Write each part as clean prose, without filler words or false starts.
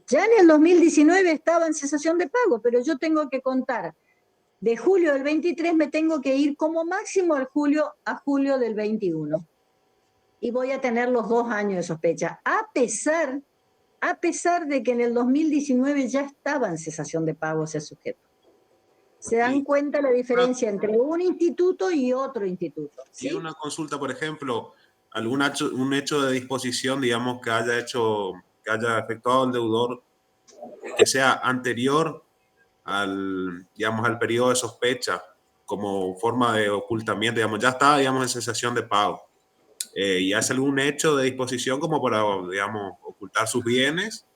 Ya en el 2019 estaba en cesación de pago, pero yo tengo que contar de julio del 23, me tengo que ir como máximo a julio del 21. Y voy a tener los 2 años de sospecha, a pesar de que en el 2019 ya estaba en cesación de pago ese sujeto. ¿Se dan Y cuenta la una, diferencia entre un instituto y otro instituto? y ¿Sí? una consulta, por ejemplo, un hecho de disposición, digamos, que haya efectuado el deudor, que sea anterior digamos, al periodo de sospecha, como forma de ocultamiento, digamos, ya está, digamos, en cesación de pago. Y hace algún hecho de disposición como para, digamos, ocultar sus bienes,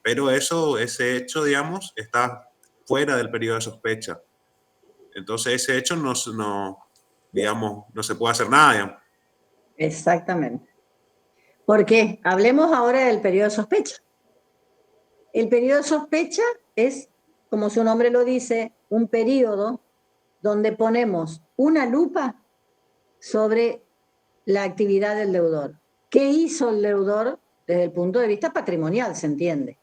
pero ese hecho, digamos, está fuera del periodo de sospecha. Entonces ese hecho digamos, no se puede hacer nada, digamos. Exactamente. ¿Por qué? Hablemos ahora del periodo de sospecha. El periodo de sospecha es, como su nombre lo dice, un periodo donde ponemos una lupa sobre la actividad del deudor. ¿Qué hizo el deudor desde el punto de vista patrimonial, se entiende?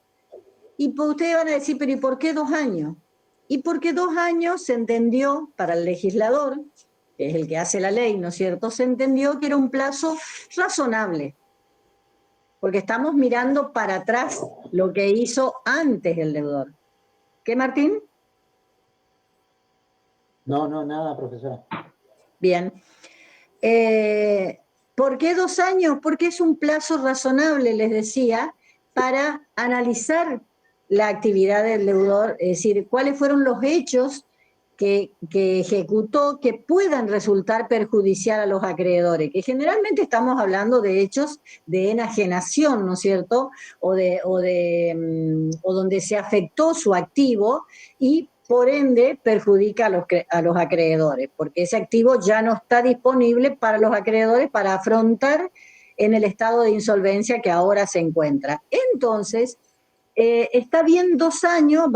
Y ustedes van a decir, pero ¿y por qué 2 años? Y porque 2 años se entendió para el legislador, que es el que hace la ley, ¿no es cierto? Se entendió que era un plazo razonable, porque estamos mirando para atrás lo que hizo antes el deudor. ¿Qué, Martín? No, no, nada, profesora. Bien. ¿Por qué 2 años? Porque es un plazo razonable, les decía, para analizar la actividad del deudor, es decir, cuáles fueron los hechos que ejecutó que puedan resultar perjudicial a los acreedores, que generalmente estamos hablando de hechos de enajenación, ¿no es cierto? O donde se afectó su activo y por ende perjudica a los acreedores, porque ese activo ya no está disponible para los acreedores para afrontar en el estado de insolvencia que ahora se encuentra. Entonces, está bien 2 años,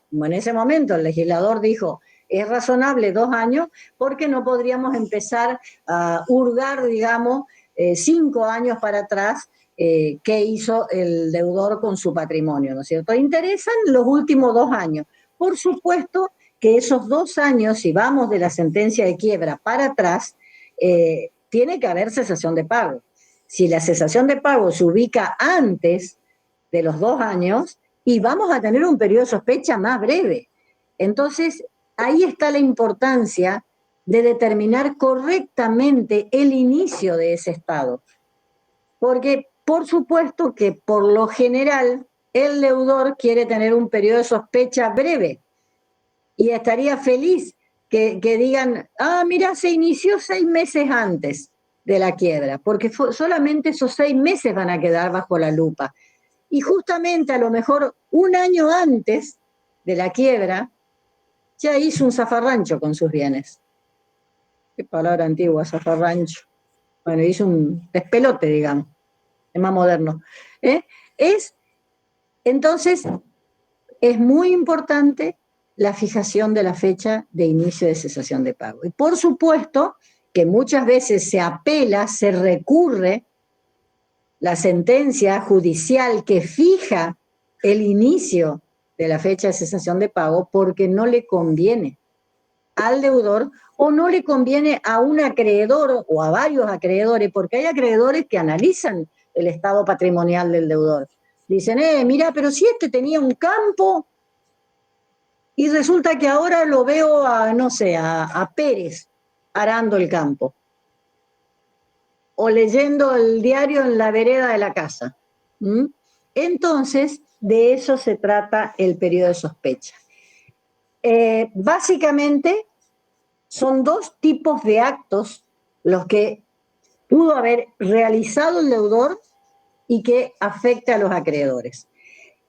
como en ese momento el legislador dijo, es razonable 2 años, porque no podríamos empezar a hurgar, digamos, 5 años para atrás qué hizo el deudor con su patrimonio, ¿no es cierto? Interesan los últimos 2 años. Por supuesto que esos 2 años, si vamos de la sentencia de quiebra para atrás, tiene que haber cesación de pago. Si la cesación de pago se ubica antes de los 2 años, y vamos a tener un periodo de sospecha más breve. Entonces, ahí está la importancia de determinar correctamente el inicio de ese estado. Porque, por supuesto que por lo general, el deudor quiere tener un periodo de sospecha breve y estaría feliz que digan, mira, se inició 6 meses antes de la quiebra, porque solamente esos 6 meses van a quedar bajo la lupa. Y justamente a lo mejor un año antes de la quiebra, ya hizo un zafarrancho con sus bienes. Qué palabra antigua, zafarrancho. Bueno, hizo un despelote, digamos, es más moderno. ¿Eh? Entonces, es muy importante la fijación de la fecha de inicio de cesación de pago. Y por supuesto que muchas veces se apela, se recurre la sentencia judicial que fija el inicio de la fecha de cesación de pago porque no le conviene al deudor o no le conviene a un acreedor o a varios acreedores, porque hay acreedores que analizan el estado patrimonial del deudor. Dicen, mira, pero si este tenía un campo y resulta que ahora lo veo no sé, a Pérez arando el campo o leyendo el diario en la vereda de la casa. ¿Mm? Entonces, de eso se trata el periodo de sospecha. Básicamente, son 2 tipos de actos los que pudo haber realizado el deudor y que afecta a los acreedores.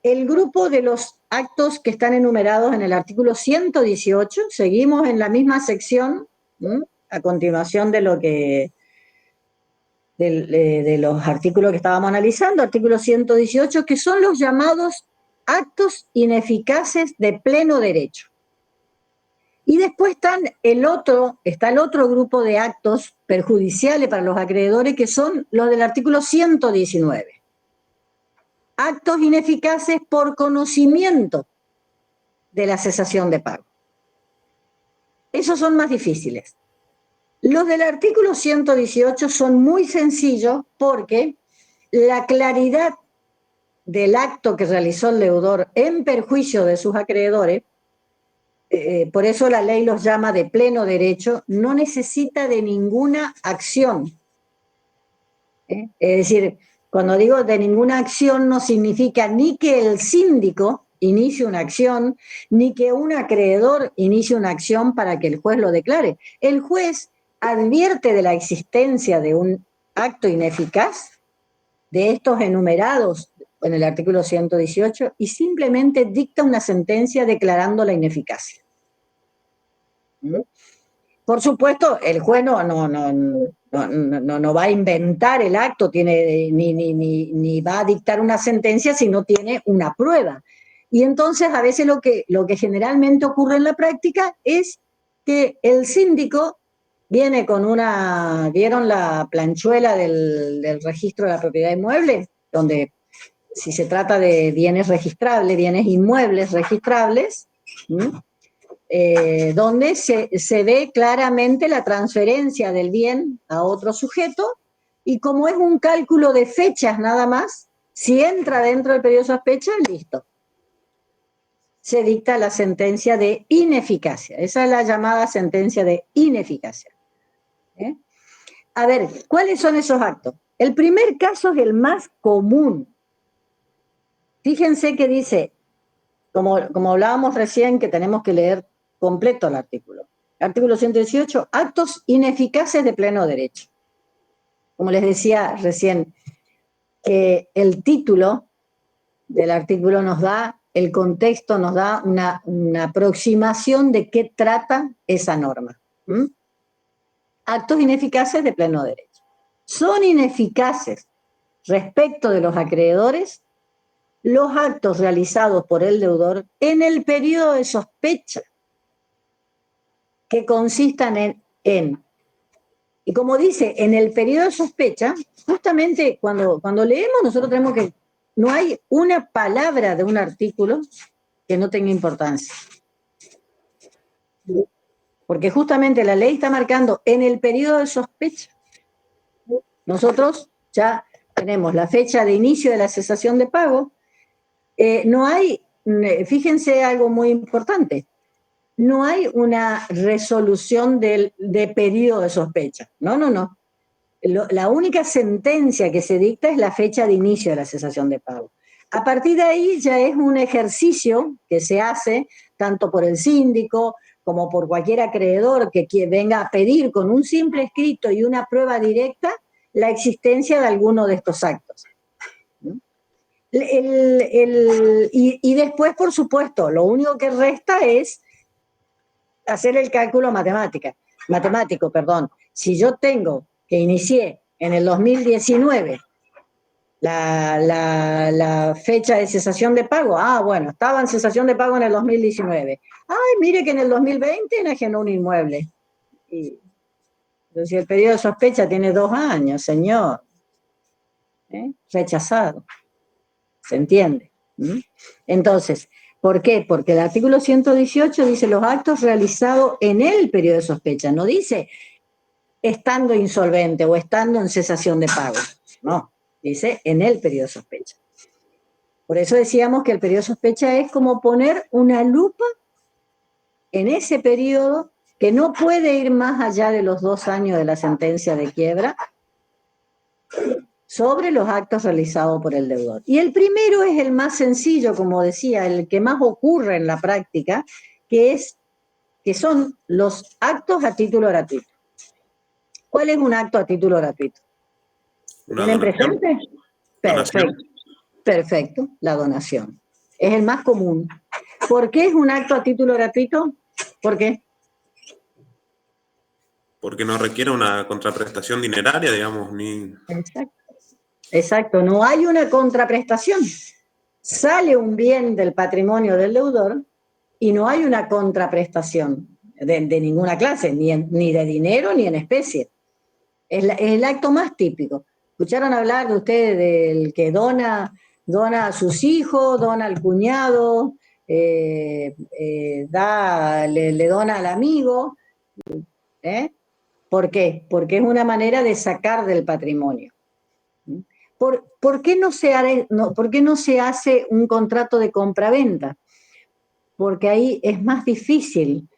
El grupo de los actos que están enumerados en el artículo 118, seguimos en la misma sección, a continuación de lo que de los artículos que estábamos analizando, artículo 118, que son los llamados actos ineficaces de pleno derecho. Y después está el otro grupo de actos perjudiciales para los acreedores, que son los del artículo 119. actos ineficaces por conocimiento de la cesación de pago. Esos son más difíciles. Los del artículo 118 son muy sencillos porque la claridad del acto que realizó el deudor en perjuicio de sus acreedores, por eso la ley los llama de pleno derecho, no necesita de ninguna acción. Es decir, cuando digo de ninguna acción no significa ni que el síndico inicie una acción, ni que un acreedor inicie una acción para que el juez lo declare. El juez advierte de la existencia de un acto ineficaz, de estos enumerados en el artículo 118, y simplemente dicta una sentencia declarando la ineficacia. Por supuesto, el juez no va a inventar el acto, ni va a dictar una sentencia si no tiene una prueba. Y entonces a veces lo que generalmente ocurre en la práctica es que el síndico viene con ¿vieron la planchuela del registro de la propiedad inmueble? Donde si se trata de bienes registrables, bienes inmuebles registrables, donde se ve claramente la transferencia del bien a otro sujeto, y como es un cálculo de fechas nada más, si entra dentro del periodo de sospecha, listo. Se dicta la sentencia de ineficacia. Esa es la llamada sentencia de ineficacia. A ver, ¿cuáles son esos actos? El primer caso es el más común. Fíjense que dice, como hablábamos recién, que tenemos que leer completo el artículo. Artículo 118, actos ineficaces de pleno derecho. Como les decía recién, el título del artículo nos da, el contexto nos da una aproximación de qué trata esa norma. Actos ineficaces de pleno derecho. Son ineficaces respecto de los acreedores los actos realizados por el deudor en el periodo de sospecha, que consistan y como dice, en el periodo de sospecha, justamente cuando leemos nosotros tenemos que, no hay una palabra de un artículo que no tenga importancia. Porque justamente la ley está marcando en el periodo de sospecha. Nosotros ya tenemos la fecha de inicio de la cesación de pago. No hay, fíjense algo muy importante, no hay una resolución de periodo de sospecha. No. La única sentencia que se dicta es la fecha de inicio de la cesación de pago. A partir de ahí ya es un ejercicio que se hace tanto por el síndico como por cualquier acreedor que venga a pedir con un simple escrito y una prueba directa la existencia de alguno de estos actos. Y después, por supuesto, lo único que resta es hacer el cálculo matemático. Si yo tengo que inicié en el 2019 la fecha de cesación de pago, bueno, estaba en cesación de pago en el 2019. Mire que en el 2020 enajenó un inmueble. Entonces el periodo de sospecha tiene 2 años, señor. Rechazado. ¿Se entiende? Entonces, ¿por qué? Porque el artículo 118 dice los actos realizados en el periodo de sospecha, no dice estando insolvente o estando en cesación de pago. No, dice en el periodo de sospecha. Por eso decíamos que el periodo de sospecha es como poner una lupa en ese periodo que no puede ir más allá de los 2 años de la sentencia de quiebra, sobre los actos realizados por el deudor. Y el primero es el más sencillo, como decía, el que más ocurre en la práctica, que son los actos a título gratuito. ¿Cuál es un acto a título gratuito? ¿Tienen presente? Perfecto, la donación. Es el más común. ¿Por qué es un acto a título gratuito? ¿Por qué? Porque no requiere una contraprestación dineraria, digamos, Exacto, no hay una contraprestación. Sale un bien del patrimonio del deudor y no hay una contraprestación de ninguna clase, ni de dinero ni en especie. Es el acto más típico. ¿Escucharon hablar de ustedes del que dona dona a sus hijos, dona al cuñado, le dona al amigo. ¿Eh? ¿Por qué? Porque es una manera de sacar del patrimonio. ¿Por qué por qué no se hace un contrato de compraventa? Porque ahí es más difícil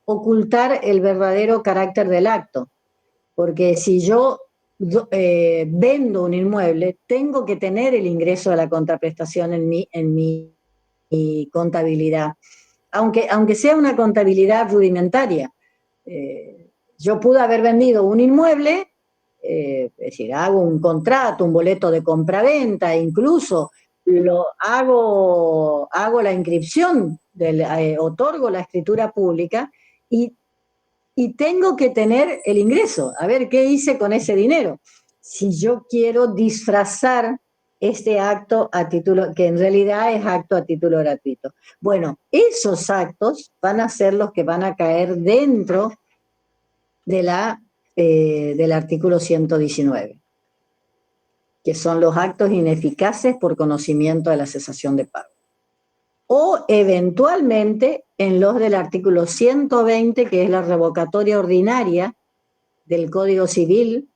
ocultar el verdadero carácter del acto. Porque si yo vendo un inmueble, tengo que tener el ingreso de la contraprestación en mi contabilidad. Aunque sea una contabilidad rudimentaria. Yo pude haber vendido un inmueble, es decir, hago un contrato, un boleto de compraventa, incluso hago la inscripción, otorgo la escritura pública y tengo que tener el ingreso. A ver, ¿qué hice con ese dinero? Si yo quiero disfrazar este acto a título, que en realidad es acto a título gratuito. Bueno, esos actos van a ser los que van a caer dentro del artículo 119, que son los actos ineficaces por conocimiento de la cesación de pago. O eventualmente en los del artículo 120, que es la revocatoria ordinaria del Código Civil,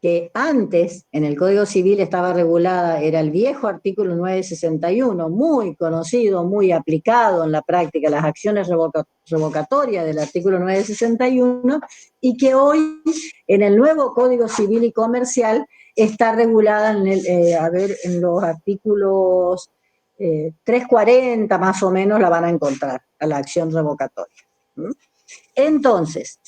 que antes en el Código Civil estaba regulada, era el viejo artículo 961, muy conocido, muy aplicado en la práctica, las acciones revocatorias del artículo 961, y que hoy en el nuevo Código Civil y Comercial está regulada en los artículos 340 más o menos la van a encontrar, a la acción revocatoria. Entonces,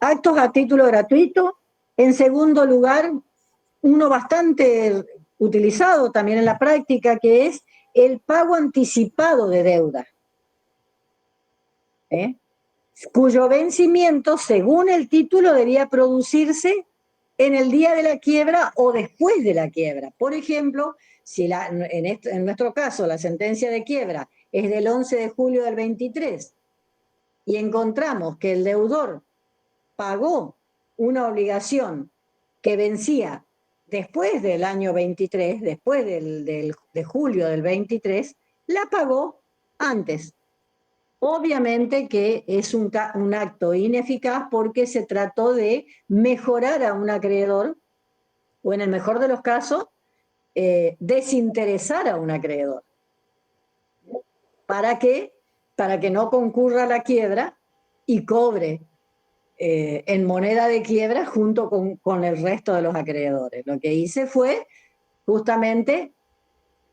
actos a título gratuito. En segundo lugar, uno bastante utilizado también en la práctica, que es el pago anticipado de deuda, cuyo vencimiento, según el título, debía producirse en el día de la quiebra o después de la quiebra. Por ejemplo, si en nuestro caso la sentencia de quiebra es del 11 de julio del 23 y encontramos que el deudor pagó una obligación que vencía después del año 23, después de julio del 23, la pagó antes. Obviamente que es un acto ineficaz porque se trató de mejorar a un acreedor, o en el mejor de los casos, desinteresar a un acreedor. ¿Para qué? Para que no concurra a la quiebra y cobre en moneda de quiebra junto con el resto de los acreedores. Lo que hice fue justamente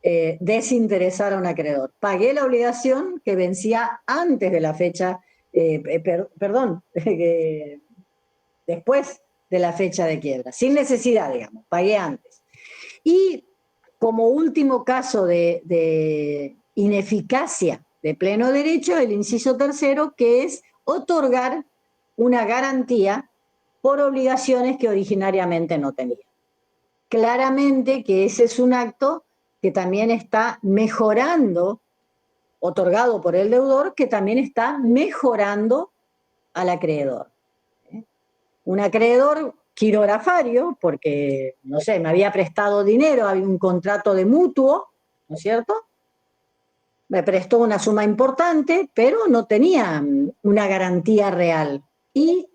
desinteresar a un acreedor. Pagué la obligación que vencía antes de la fecha, después de la fecha de quiebra, sin necesidad, digamos, pagué antes. Y como último caso de ineficacia de pleno derecho, el inciso tercero, que es otorgar una garantía por obligaciones que originariamente no tenía. Claramente que ese es un acto que también está mejorando, otorgado por el deudor, que también está mejorando al acreedor. Un acreedor quirografario, porque, no sé, me había prestado dinero, había un contrato de mutuo, ¿no es cierto? Me prestó una suma importante, pero no tenía una garantía real. Y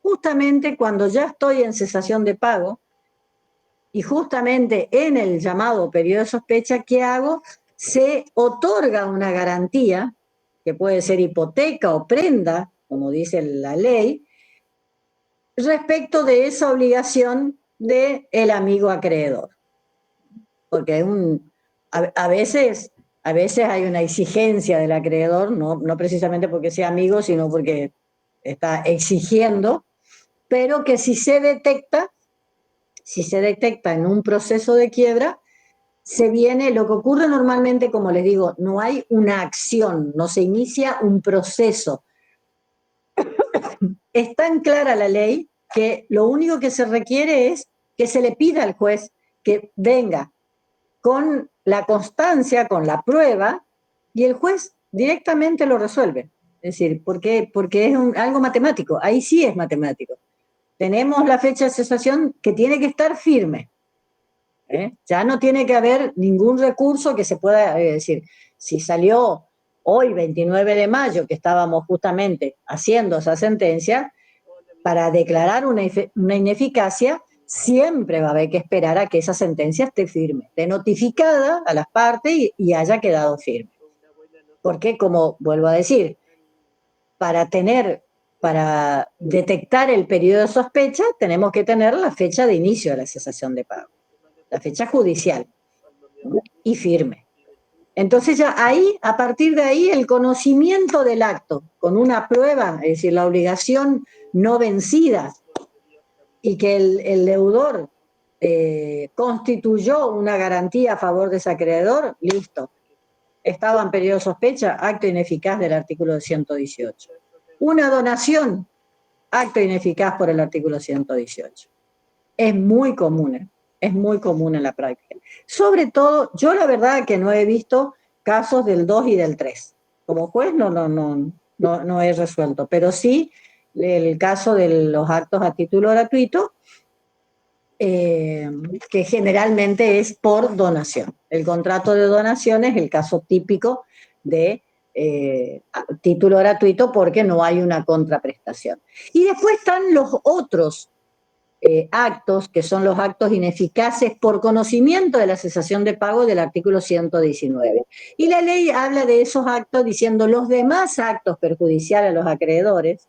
justamente cuando ya estoy en cesación de pago, y justamente en el llamado periodo de sospecha, ¿qué hago? Se otorga una garantía, que puede ser hipoteca o prenda, como dice la ley, respecto de esa obligación del amigo acreedor. Porque a veces hay una exigencia del acreedor, no precisamente porque sea amigo, sino porque está exigiendo, pero que si se detecta en un proceso de quiebra, lo que ocurre normalmente, como les digo, no hay una acción, no se inicia un proceso. Es tan clara la ley que lo único que se requiere es que se le pida al juez que venga con la constancia, con la prueba, y el juez directamente lo resuelve. Es decir, porque es algo matemático, ahí sí es matemático. tenemos la fecha de cesación que tiene que estar firme. Ya no tiene que haber ningún recurso que se pueda decir, si salió hoy, 29 de mayo, que estábamos justamente haciendo esa sentencia, para declarar una ineficacia, siempre va a haber que esperar a que esa sentencia esté firme, esté notificada a las partes y haya quedado firme. Porque, como vuelvo a decir, para detectar el periodo de sospecha, tenemos que tener la fecha de inicio de la cesación de pago, la fecha judicial, y firme. Entonces ya ahí, a partir de ahí, el conocimiento del acto, con una prueba, es decir, la obligación no vencida, y que el deudor constituyó una garantía a favor de ese acreedor, listo. Estaba en periodo de sospecha, acto ineficaz del artículo 118. Una donación, acto ineficaz por el artículo 118. Es muy común en la práctica. Sobre todo, yo la verdad que no he visto casos del 2 y del 3. Como juez no he resuelto, pero sí el caso de los actos a título gratuito, que generalmente es por donación. El contrato de donación es el caso típico de título gratuito porque no hay una contraprestación. Y después están los otros actos, que son los actos ineficaces por conocimiento de la cesación de pago del artículo 119. Y la ley habla de esos actos diciendo los demás actos perjudiciales a los acreedores,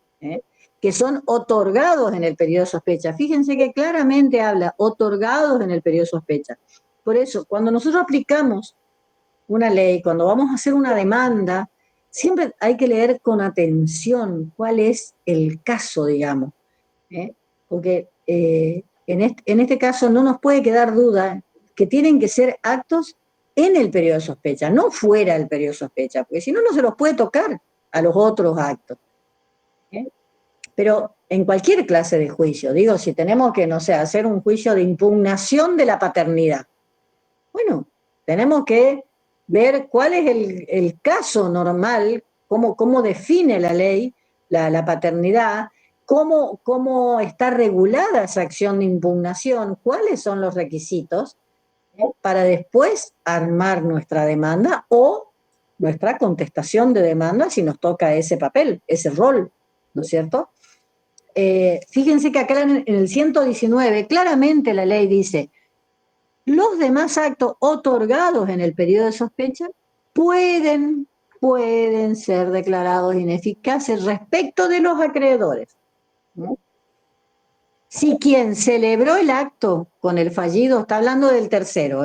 que son otorgados en el periodo de sospecha. Fíjense que claramente habla otorgados en el periodo de sospecha. Por eso, cuando nosotros aplicamos una ley, cuando vamos a hacer una demanda, siempre hay que leer con atención cuál es el caso, digamos. Porque en este caso no nos puede quedar duda que tienen que ser actos en el periodo de sospecha, no fuera del periodo de sospecha, porque si no, no se los puede tocar a los otros actos. Pero en cualquier clase de juicio, digo, si tenemos que, no sé, hacer un juicio de impugnación de la paternidad, bueno, tenemos que ver cuál es el caso normal, cómo define la ley la paternidad, cómo está regulada esa acción de impugnación, cuáles son los requisitos, para después armar nuestra demanda o nuestra contestación de demanda si nos toca ese papel, ese rol, ¿no es cierto? Fíjense que acá en el 119 claramente la ley dice: los demás actos otorgados en el periodo de sospecha pueden ser declarados ineficaces respecto de los acreedores, ¿no? Si quien celebró el acto con el fallido, está hablando del tercero,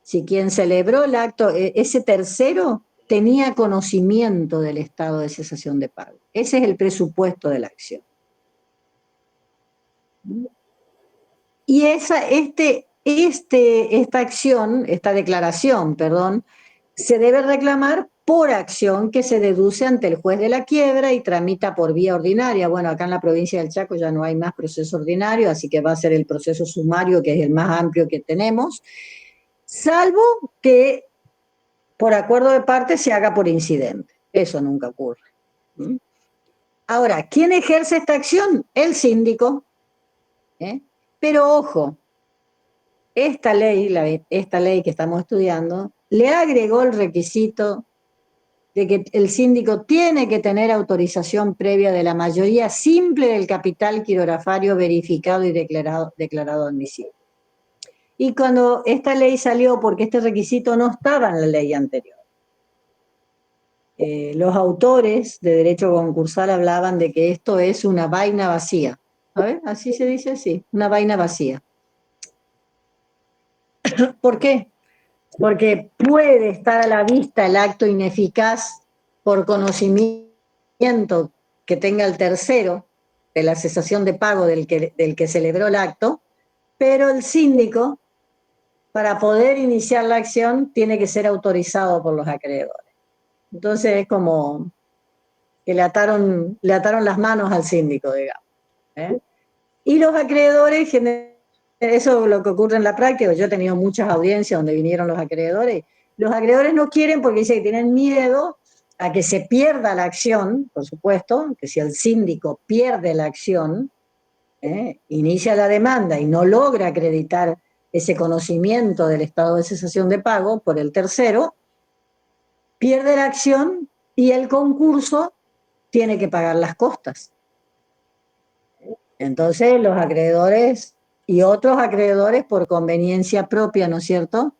si quien celebró el acto, ese tercero, tenía conocimiento del estado de cesación de pago. Ese es el presupuesto de la acción. Y esta declaración, se debe reclamar por acción que se deduce ante el juez de la quiebra y tramita por vía ordinaria. Bueno, acá en la provincia del Chaco ya no hay más proceso ordinario, así que va a ser el proceso sumario, que es el más amplio que tenemos, salvo que por acuerdo de parte se haga por incidente. Eso nunca ocurre. Ahora, ¿quién ejerce esta acción? El síndico. Pero ojo, esta ley que estamos estudiando le agregó el requisito de que el síndico tiene que tener autorización previa de la mayoría simple del capital quirografario verificado y declarado admisible. Y cuando esta ley salió, porque este requisito no estaba en la ley anterior, los autores de derecho concursal hablaban de que esto es una vaina vacía. A ver, así se dice así, una vaina vacía. ¿Por qué? Porque puede estar a la vista el acto ineficaz por conocimiento que tenga el tercero de la cesación de pago del que celebró el acto, pero el síndico, para poder iniciar la acción, tiene que ser autorizado por los acreedores. Entonces es como que le ataron las manos al síndico, digamos. Y los acreedores, eso es lo que ocurre en la práctica. Yo he tenido muchas audiencias donde vinieron los acreedores no quieren porque dicen que tienen miedo a que se pierda la acción, por supuesto, que si el síndico pierde la acción, inicia la demanda y no logra acreditar ese conocimiento del estado de cesación de pago por el tercero, pierde la acción y el concurso tiene que pagar las costas. Entonces los acreedores y otros acreedores por conveniencia propia, ¿no es cierto?,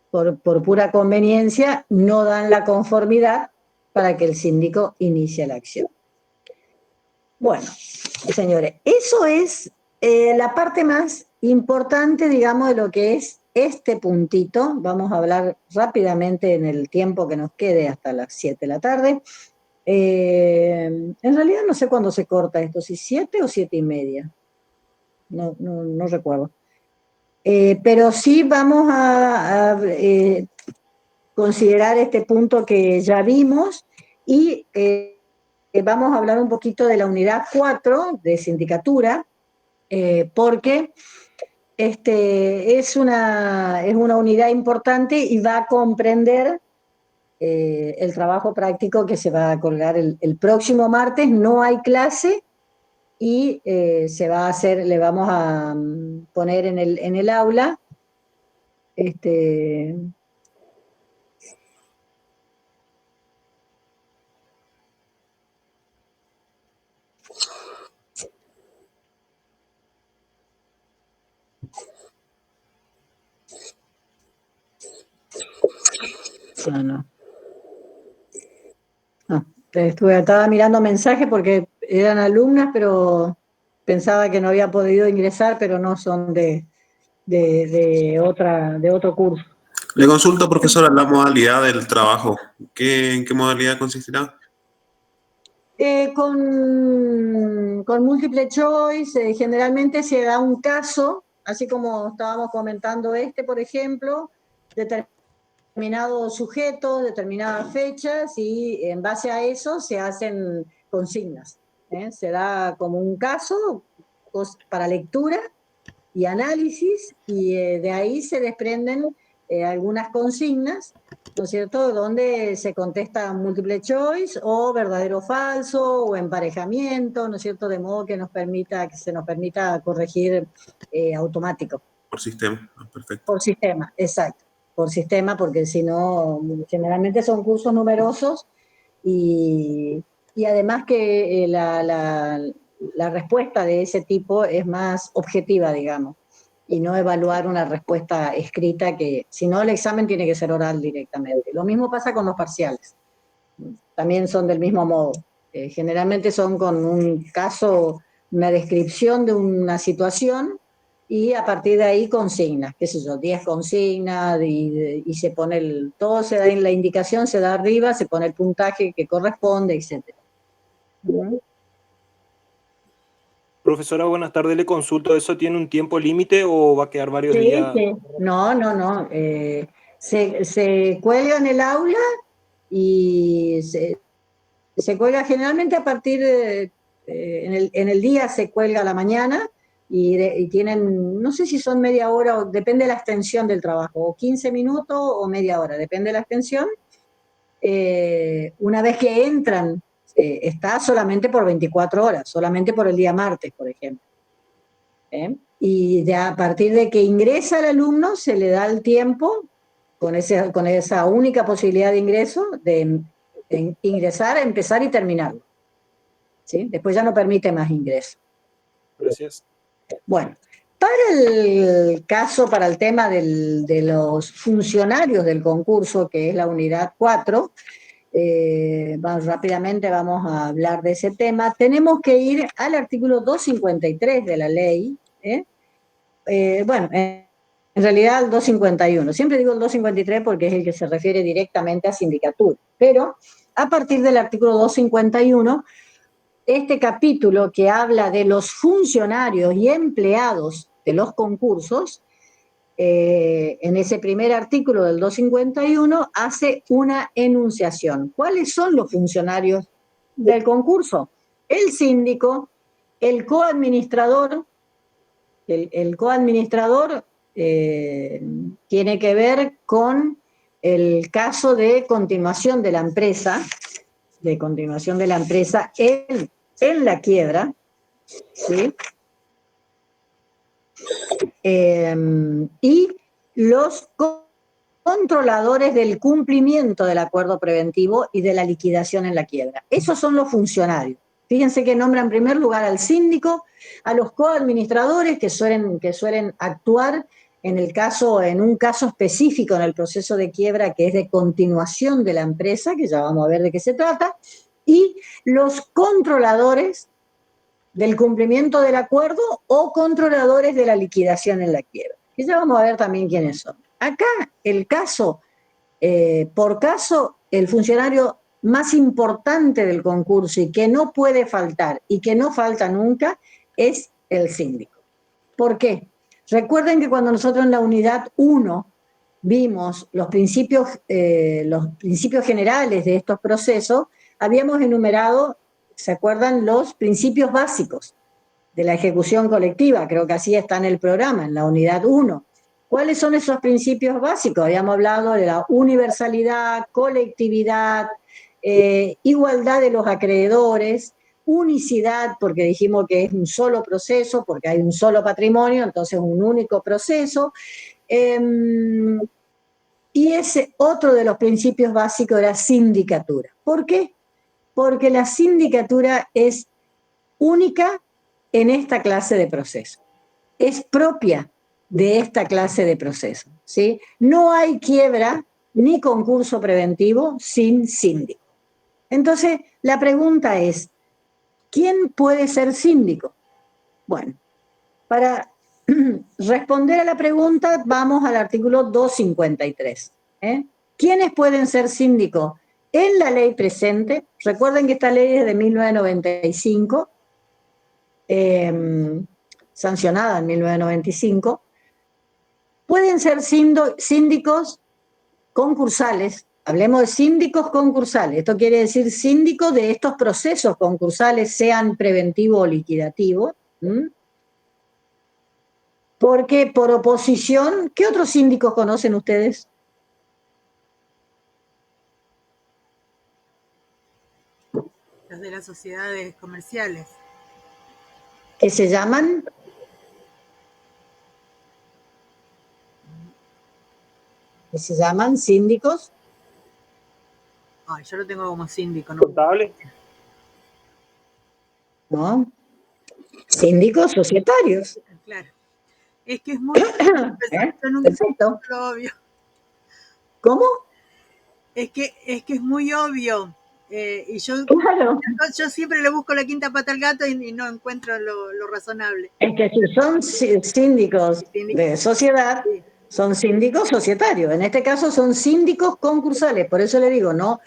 por pura conveniencia, no dan la conformidad para que el síndico inicie la acción. Bueno, señores, eso es la parte más importante, digamos, de lo que es este puntito. Vamos a hablar rápidamente en el tiempo que nos quede hasta las 7 de la tarde. En realidad no sé cuándo se corta esto, si 7 o 7:30. No recuerdo. Pero sí vamos a considerar este punto que ya vimos y vamos a hablar un poquito de la unidad 4 de sindicatura, porque es una unidad importante y va a comprender el trabajo práctico que se va a colgar el próximo martes. No hay clase y se va a hacer, le vamos a poner en el aula estaba mirando mensajes porque eran alumnas, pero pensaba que no había podido ingresar, pero no, son de otro curso. Le consulto, profesora, la modalidad del trabajo. ¿En qué modalidad consistirá? Con múltiple choice, generalmente se da un caso, así como estábamos comentando por ejemplo, determinados sujetos, determinadas fechas, y en base a eso se hacen consignas. Se da como un caso para lectura y análisis, y de ahí se desprenden algunas consignas, ¿no es cierto?, donde se contesta múltiple choice o verdadero o falso o emparejamiento, ¿no es cierto?, de modo que se nos permita corregir automático. Por sistema, perfecto. Por sistema, exacto, por sistema, porque si no, generalmente son cursos numerosos y además que la respuesta de ese tipo es más objetiva, digamos, y no evaluar una respuesta escrita, que si no el examen tiene que ser oral directamente. Lo mismo pasa con los parciales, también son del mismo modo. Generalmente son con un caso, una descripción de una situación, y a partir de ahí consignas, qué sé yo, 10 consignas, y se pone todo se da en la indicación, se da arriba, se pone el puntaje que corresponde, etc. Profesora, buenas tardes, le consulto, ¿eso tiene un tiempo límite o va a quedar varios días? Sí. No. Se cuelga en el aula y se cuelga generalmente a partir de, en el día se cuelga a la mañana, y tienen, no sé si son media hora, o depende de la extensión del trabajo, o 15 minutos o media hora, depende de la extensión. Una vez que entran, está solamente por 24 horas, solamente por el día martes, por ejemplo. Y a partir de que ingresa el alumno, se le da el tiempo, con esa única posibilidad de ingreso, de ingresar, empezar y terminar. ¿Sí? Después ya no permite más ingreso. Gracias. Bueno, para el tema de los funcionarios del concurso, que es la unidad 4, rápidamente vamos a hablar de ese tema. Tenemos que ir al artículo 253 de la ley, bueno, en realidad al 251. Siempre digo el 253 porque es el que se refiere directamente a sindicatura. Pero a partir del artículo 251, este capítulo que habla de los funcionarios y empleados de los concursos, en ese primer artículo del 251 hace una enunciación. ¿Cuáles son los funcionarios del concurso? El síndico, el coadministrador. El coadministrador tiene que ver con el caso de continuación de la empresa, de continuación de la empresa en la quiebra, ¿sí? Y los controladores del cumplimiento del acuerdo preventivo y de la liquidación en la quiebra. Esos son los funcionarios. Fíjense que nombran en primer lugar al síndico, a los coadministradores que suelen actuar en un caso específico en el proceso de quiebra que es de continuación de la empresa, que ya vamos a ver de qué se trata, y los controladores del cumplimiento del acuerdo o controladores de la liquidación en la quiebra. Y ya vamos a ver también quiénes son. Acá el caso, por caso, el funcionario más importante del concurso y que no puede faltar y que no falta nunca es el síndico. ¿Por qué? Recuerden que cuando nosotros en la unidad 1 vimos los principios generales de estos procesos, habíamos enumerado, ¿se acuerdan? Los principios básicos de la ejecución colectiva, creo que así está en el programa, en la unidad 1. ¿Cuáles son esos principios básicos? Habíamos hablado de la universalidad, colectividad, igualdad de los acreedores, unicidad, porque dijimos que es un solo proceso, porque hay un solo patrimonio, entonces un único proceso. Y ese otro de los principios básicos era sindicatura. ¿Por qué? Porque la sindicatura es única en esta clase de proceso. Es propia de esta clase de proceso, ¿sí? No hay quiebra ni concurso preventivo sin síndico. Entonces, la pregunta es, ¿quién puede ser síndico? Bueno, para responder a la pregunta, vamos al artículo 253. ¿Quiénes pueden ser síndicos? En la ley presente, recuerden que esta ley es de 1995, sancionada en 1995, pueden ser síndicos concursales. Hablemos de síndicos concursales. Esto quiere decir síndicos de estos procesos concursales, sean preventivo o liquidativo. Porque por oposición, ¿qué otros síndicos conocen ustedes? Los de las sociedades comerciales. ¿Qué se llaman? ¿Qué se llaman síndicos? Ay, yo lo tengo como síndico, ¿no? ¿Contable? No. Síndicos societarios. Claro. Es que es muy yo nunca Perfecto. lo obvio. ¿Cómo? Es que es muy obvio. Y yo, Claro. yo siempre le busco la quinta pata al gato y no encuentro lo razonable. Es que si son síndicos de sociedad, Sí. son síndicos societarios. En este caso son síndicos concursales. Por eso le digo, no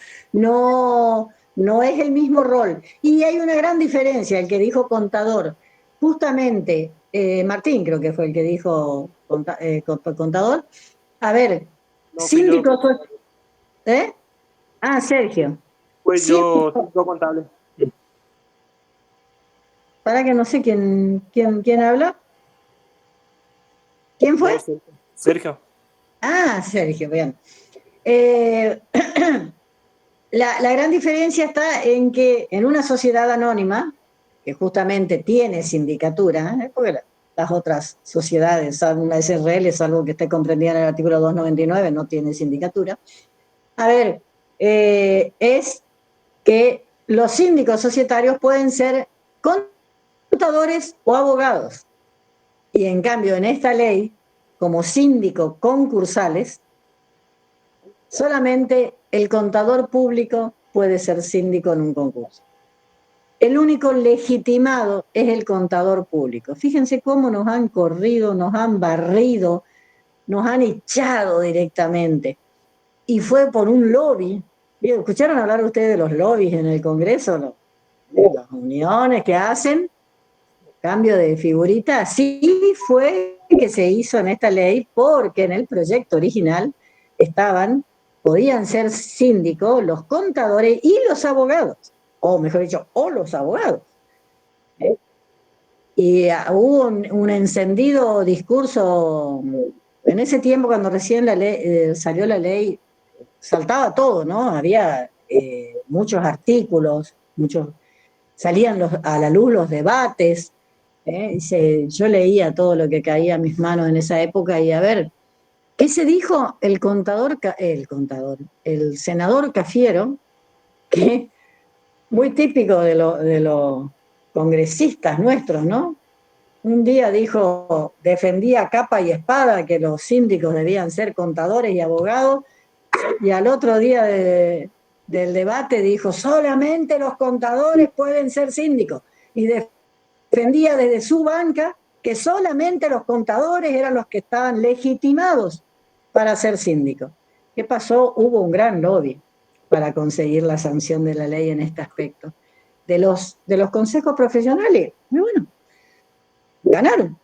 es el mismo rol. Y hay una gran diferencia, el que dijo contador. Justamente, Martín creo que fue el que dijo contador. A ver, No, fui síndicos... yo. ¿Eh? Ah, Sergio. Fue Sí, yo, síndico contable. para que no sé quién habla. ¿Quién fue? No, Sergio. Ah, Sergio, bien. La gran diferencia está en que en una sociedad anónima, que justamente tiene sindicatura, porque las otras sociedades, una SRL, salvo que esté comprendida en el artículo 299, no tiene sindicatura. A ver, es que los síndicos societarios pueden ser contadores o abogados. Y en cambio, en esta ley, como síndico concursales, solamente el contador público puede ser síndico en un concurso. El único legitimado es el contador público. Fíjense cómo nos han corrido, nos han barrido, nos han echado directamente. Y fue por un lobby. ¿Escucharon hablar ustedes de los lobbies en el Congreso? ¿No? Las uniones que hacen, cambio de figurita. Sí fue que se hizo en esta ley porque en el proyecto original podían ser síndicos los contadores y los abogados, o mejor dicho, o los abogados. Y hubo un encendido discurso en ese tiempo cuando recién salió la ley, saltaba todo, ¿no? Había muchos artículos, salían a la luz los debates. Yo leía todo lo que caía a mis manos en esa época y a ver, ¿qué se dijo el senador Cafiero, que muy típico de los congresistas nuestros, ¿no? Un día dijo, defendía a capa y espada que los síndicos debían ser contadores y abogados, y al otro día del debate dijo, solamente los contadores pueden ser síndicos, y defendía desde su banca que solamente los contadores eran los que estaban legitimados para ser síndicos. ¿Qué pasó? Hubo un gran lobby para conseguir la sanción de la ley en este aspecto. De los consejos profesionales, muy bueno, ganaron.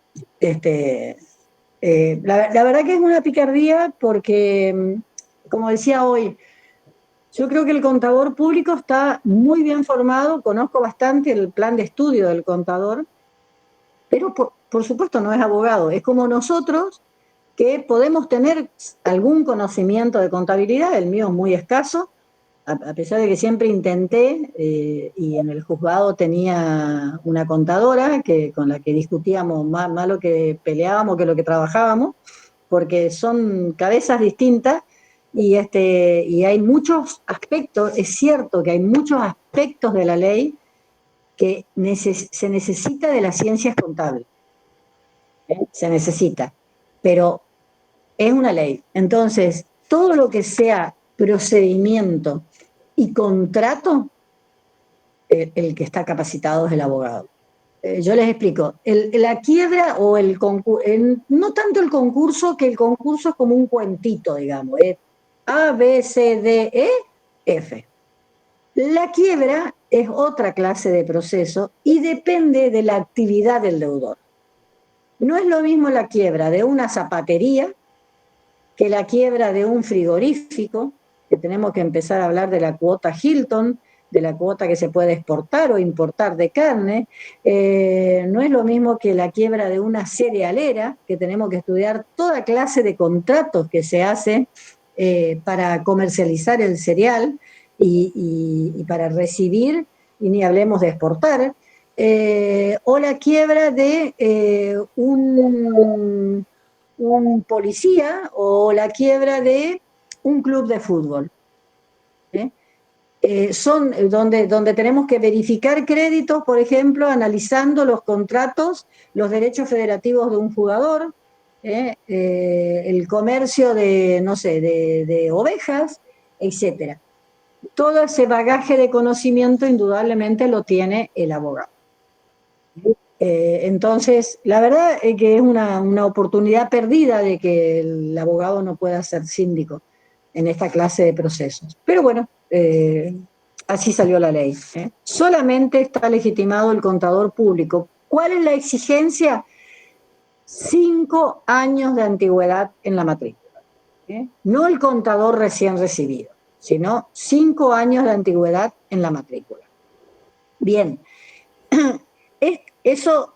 La verdad que es una picardía porque, como decía hoy, yo creo que el contador público está muy bien formado, conozco bastante el plan de estudio del contador, pero por supuesto no es abogado, es como nosotros que podemos tener algún conocimiento de contabilidad, el mío es muy escaso, a pesar de que siempre intenté, y en el juzgado tenía una contadora con la que discutíamos más lo que peleábamos que lo que trabajábamos, porque son cabezas distintas y hay muchos aspectos, es cierto que hay muchos aspectos de la ley que se necesita de las ciencias contables, se necesita, pero es una ley. Entonces, todo lo que sea procedimiento y contrato, el que está capacitado es el abogado. Yo les explico, la quiebra o el concurso, no tanto el concurso, que el concurso es como un cuentito, digamos, A, B, C, D, E, F. La quiebra es otra clase de proceso y depende de la actividad del deudor. No es lo mismo la quiebra de una zapatería que la quiebra de un frigorífico, que tenemos que empezar a hablar de la cuota Hilton, de la cuota que se puede exportar o importar de carne. No es lo mismo que la quiebra de una cerealera, que tenemos que estudiar toda clase de contratos que se hacen para comercializar el cereal y para recibir, y ni hablemos de exportar, o la quiebra de un policía o la quiebra de un club de fútbol. Son donde tenemos que verificar créditos, por ejemplo, analizando los contratos, los derechos federativos de un jugador, el comercio de, no sé, de ovejas, etc. Todo ese bagaje de conocimiento indudablemente lo tiene el abogado. Entonces, la verdad es que es una oportunidad perdida de que el abogado no pueda ser síndico en esta clase de procesos. Pero bueno, así salió la ley. Solamente está legitimado el contador público. ¿Cuál es la exigencia? 5 años de antigüedad en la matrícula. No el contador recién recibido, sino 5 años de antigüedad en la matrícula. Bien, eso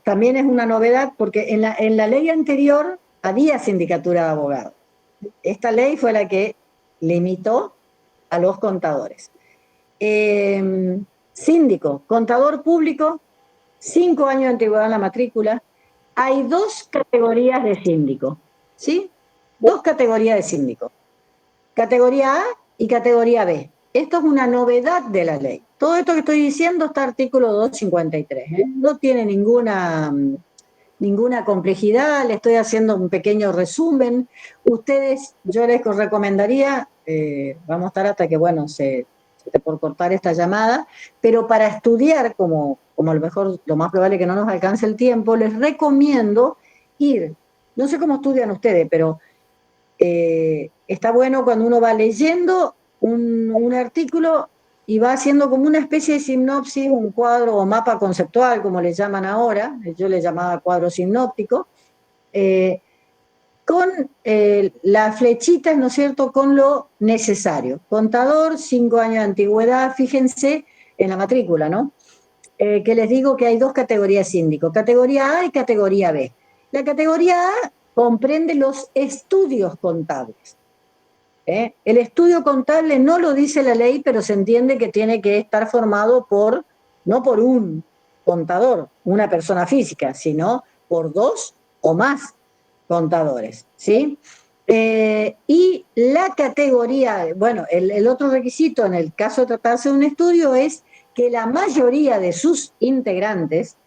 también es una novedad porque en la ley anterior había sindicatura de abogados. Esta ley fue la que limitó a los contadores. Síndico, contador público, 5 años de antigüedad en la matrícula. Hay 2 categorías de síndico, ¿sí? 2 categorías de síndico. Categoría A y categoría B. Esto es una novedad de la ley. Todo esto que estoy diciendo está artículo 253. No tiene ninguna complejidad, le estoy haciendo un pequeño resumen. Ustedes, yo les recomendaría, vamos a estar hasta que, bueno, se esté por cortar esta llamada, pero para estudiar, como a lo mejor lo más probable es que no nos alcance el tiempo, les recomiendo ir, no sé cómo estudian ustedes, pero está bueno cuando uno va leyendo un artículo y va haciendo como una especie de sinopsis, un cuadro o mapa conceptual, como le llaman ahora, yo le llamaba cuadro sinóptico, con las flechitas, ¿no es cierto?, con lo necesario. Contador, 5 años de antigüedad, fíjense en la matrícula, ¿no? Que les digo que hay 2 categorías de síndico, categoría A y categoría B. La categoría A comprende los estudios contables. El estudio contable no lo dice la ley, pero se entiende que tiene que estar formado no por un contador, una persona física, sino por 2 o más contadores, ¿sí? Y la categoría, bueno, el otro requisito en el caso de tratarse de un estudio es que la mayoría de sus integrantes,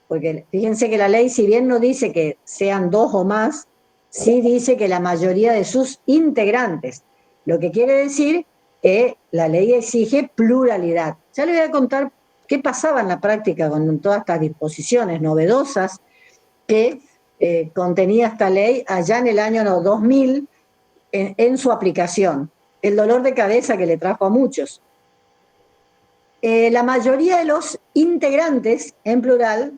porque fíjense que la ley, si bien no dice que sean 2 o más, sí dice que la mayoría de sus integrantes, lo que quiere decir que la ley exige pluralidad. Ya les voy a contar qué pasaba en la práctica con todas estas disposiciones novedosas que contenía esta ley allá en el año 2000 en su aplicación. El dolor de cabeza que le trajo a muchos. La mayoría de los integrantes, en plural,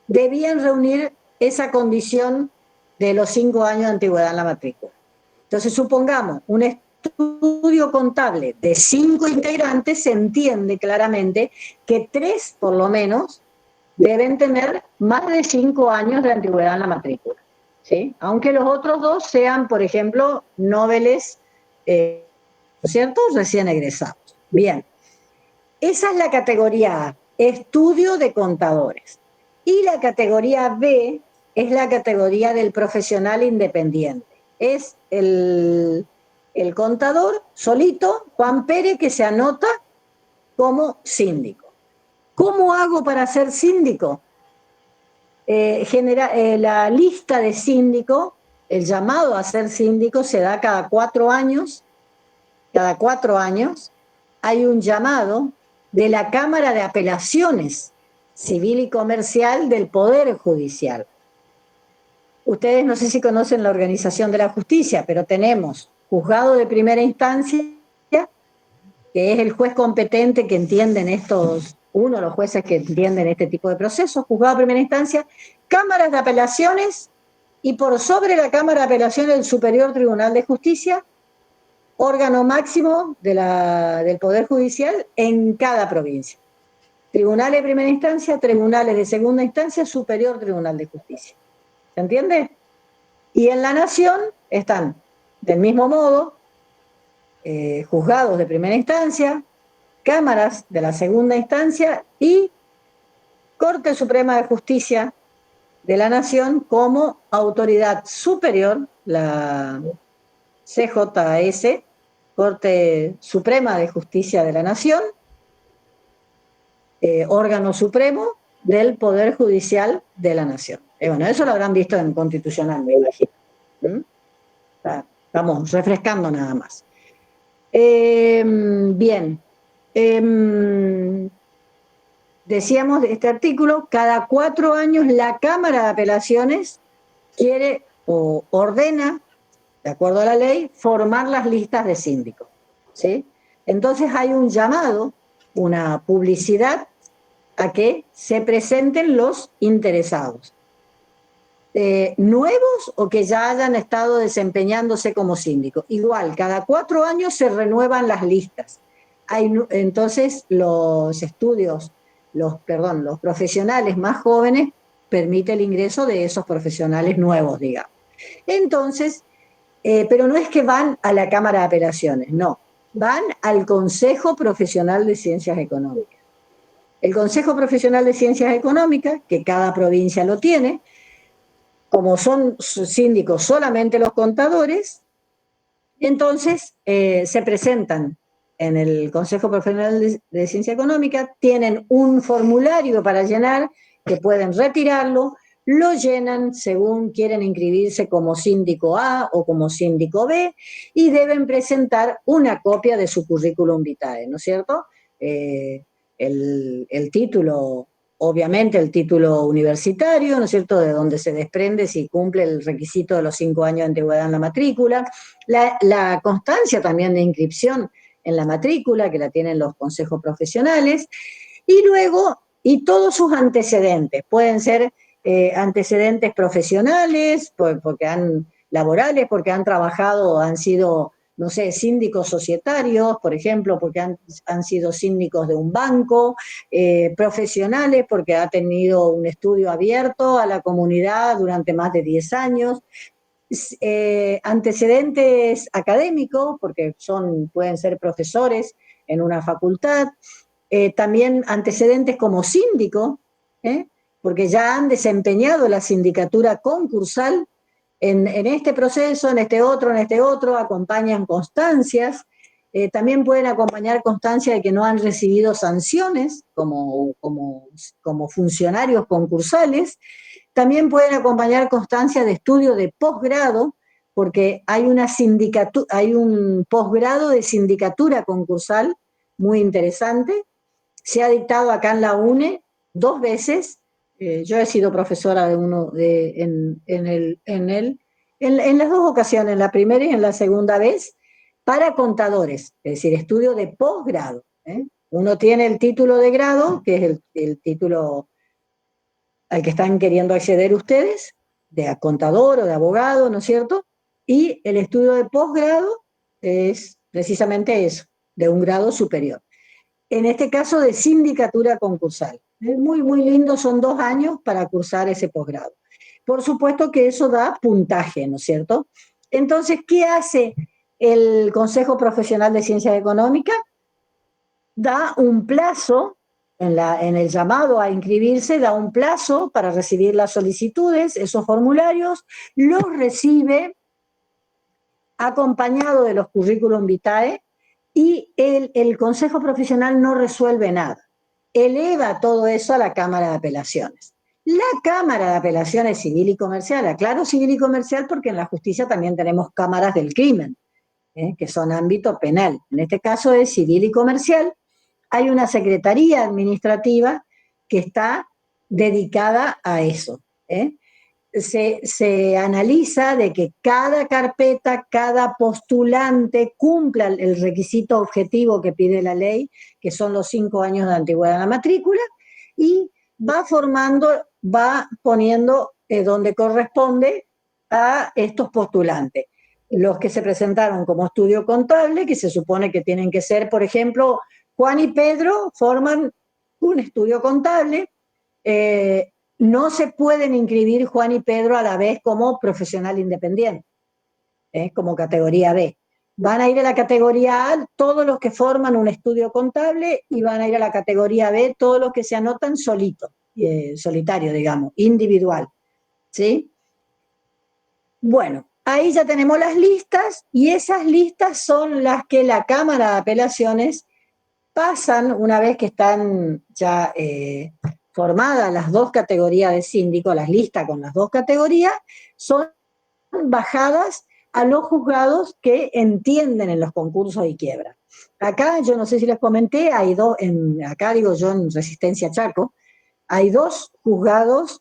debían reunir esa condición de los 5 años de antigüedad en la matrícula. Entonces, supongamos, un estudio contable de 5 integrantes, se entiende claramente que 3, por lo menos, deben tener más de 5 años de antigüedad en la matrícula, ¿sí? Aunque los otros 2 sean, por ejemplo, noveles, ¿cierto? Recién egresados. Bien. Esa es la categoría A, estudio de contadores. Y la categoría B es la categoría del profesional independiente. Es el contador solito, Juan Pérez, que se anota como síndico. ¿Cómo hago para ser síndico? La lista de síndico, el llamado a ser síndico se da cada 4 años. Cada 4 años hay un llamado de la Cámara de Apelaciones Civil y Comercial del Poder Judicial. Ustedes no sé si conocen la organización de la justicia, pero tenemos juzgado de primera instancia, que es el juez competente que entienden uno de los jueces que entienden este tipo de procesos, juzgado de primera instancia, cámaras de apelaciones y por sobre la Cámara de Apelaciones del Superior Tribunal de Justicia, órgano máximo del Poder Judicial en cada provincia. Tribunales de primera instancia, tribunales de segunda instancia, Superior Tribunal de Justicia. ¿Se entiende? Y en la Nación están, del mismo modo, juzgados de primera instancia, cámaras de la segunda instancia y Corte Suprema de Justicia de la Nación como autoridad superior, la CJS, Corte Suprema de Justicia de la Nación, órgano supremo del Poder Judicial de la Nación. Bueno, eso lo habrán visto en Constitucional, me imagino. Estamos refrescando nada más. Bien. Decíamos de este artículo, cada 4 años la Cámara de Apelaciones quiere o ordena, de acuerdo a la ley, formar las listas de síndicos, ¿sí? Entonces hay un llamado, una publicidad a que se presenten los interesados, nuevos o que ya hayan estado desempeñándose como síndicos. Igual, cada 4 años se renuevan las listas. Entonces los profesionales más jóvenes permite el ingreso de esos profesionales nuevos, digamos. Entonces, pero no es que van a la Cámara de Apelaciones, no, van al Consejo Profesional de Ciencias Económicas. El Consejo Profesional de Ciencias Económicas, que cada provincia lo tiene, como son síndicos solamente los contadores, entonces se presentan en el Consejo Profesional de Ciencia Económica, tienen un formulario para llenar, que pueden retirarlo, lo llenan según quieren inscribirse como síndico A o como síndico B, y deben presentar una copia de su currículum vitae, ¿no es cierto? El título, obviamente el título universitario, ¿no es cierto?, de donde se desprende si cumple el requisito de los 5 años de antigüedad en la matrícula, la constancia también de inscripción en la matrícula, que la tienen los consejos profesionales, y luego, y todos sus antecedentes, pueden ser antecedentes profesionales, laborales, porque han trabajado, han sido, no sé, síndicos societarios, por ejemplo, porque han sido síndicos de un banco, profesionales, porque ha tenido un estudio abierto a la comunidad durante más de 10 años, antecedentes académicos, porque pueden ser profesores en una facultad, también antecedentes como síndico, porque ya han desempeñado la sindicatura concursal en este proceso, en este otro, acompañan constancias, también pueden acompañar constancia de que no han recibido sanciones como funcionarios concursales, también pueden acompañar constancia de estudio de posgrado, porque hay un posgrado de sindicatura concursal muy interesante, se ha dictado acá en la UNE 2 veces, yo he sido profesora en las 2 ocasiones, en la primera y en la segunda vez, para contadores, es decir, estudio de posgrado. Uno tiene el título de grado, que es el título al que están queriendo acceder ustedes, de contador o de abogado, ¿no es cierto? Y el estudio de posgrado es precisamente eso, de un grado superior. En este caso de sindicatura concursal. Es muy, muy lindo, son 2 años para cursar ese posgrado. Por supuesto que eso da puntaje, ¿no es cierto? Entonces, ¿qué hace el Consejo Profesional de Ciencias Económicas? Da un plazo, en el llamado a inscribirse, da un plazo para recibir las solicitudes, esos formularios, los recibe acompañado de los currículum vitae, y el Consejo Profesional no resuelve nada. Eleva todo eso a la Cámara de Apelaciones. La Cámara de Apelaciones Civil y Comercial, aclaro civil y comercial porque en la justicia también tenemos cámaras del crimen, que son ámbito penal. En este caso es civil y comercial. Hay una secretaría administrativa que está dedicada a eso. Se analiza de que cada carpeta, cada postulante cumpla el requisito objetivo que pide la ley, que son los 5 años de antigüedad en la matrícula, y va poniendo donde corresponde a estos postulantes. Los que se presentaron como estudio contable, que se supone que tienen que ser, por ejemplo, Juan y Pedro forman un estudio contable, no se pueden inscribir Juan y Pedro a la vez como profesional independiente, como categoría B. Van a ir a la categoría A todos los que forman un estudio contable y van a ir a la categoría B todos los que se anotan solitario, digamos, individual. ¿Sí? Bueno, ahí ya tenemos las listas y esas listas son las que la Cámara de Apelaciones pasan una vez que están ya formadas las 2 categorías de síndico, las listas con las 2 categorías, son bajadas a los juzgados que entienden en los concursos y quiebra. Acá, yo no sé si les comenté, hay 2, acá digo yo en Resistencia Chaco, hay 2 juzgados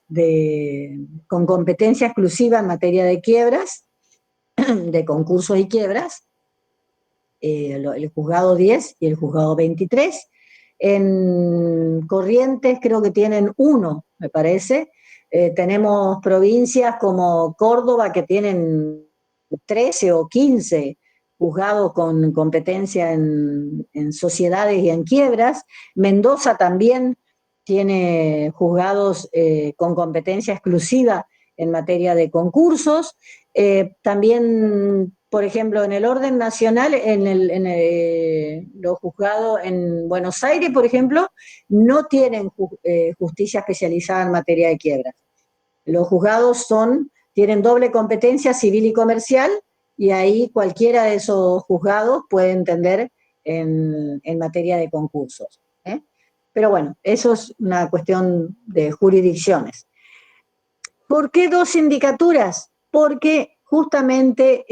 con competencia exclusiva en materia de quiebras, de concursos y quiebras, el juzgado 10 y el juzgado 23. En Corrientes creo que tienen 1, me parece. Tenemos provincias como Córdoba que tienen 13 o 15 juzgados con competencia en sociedades y en quiebras. Mendoza también tiene juzgados con competencia exclusiva en materia de concursos. También, por ejemplo, en el orden nacional, los juzgados en Buenos Aires, por ejemplo, no tienen justicia especializada en materia de quiebras. Los juzgados tienen doble competencia civil y comercial, y ahí cualquiera de esos juzgados puede entender en materia de concursos. Pero bueno, eso es una cuestión de jurisdicciones. ¿Por qué 2 sindicaturas? Porque justamente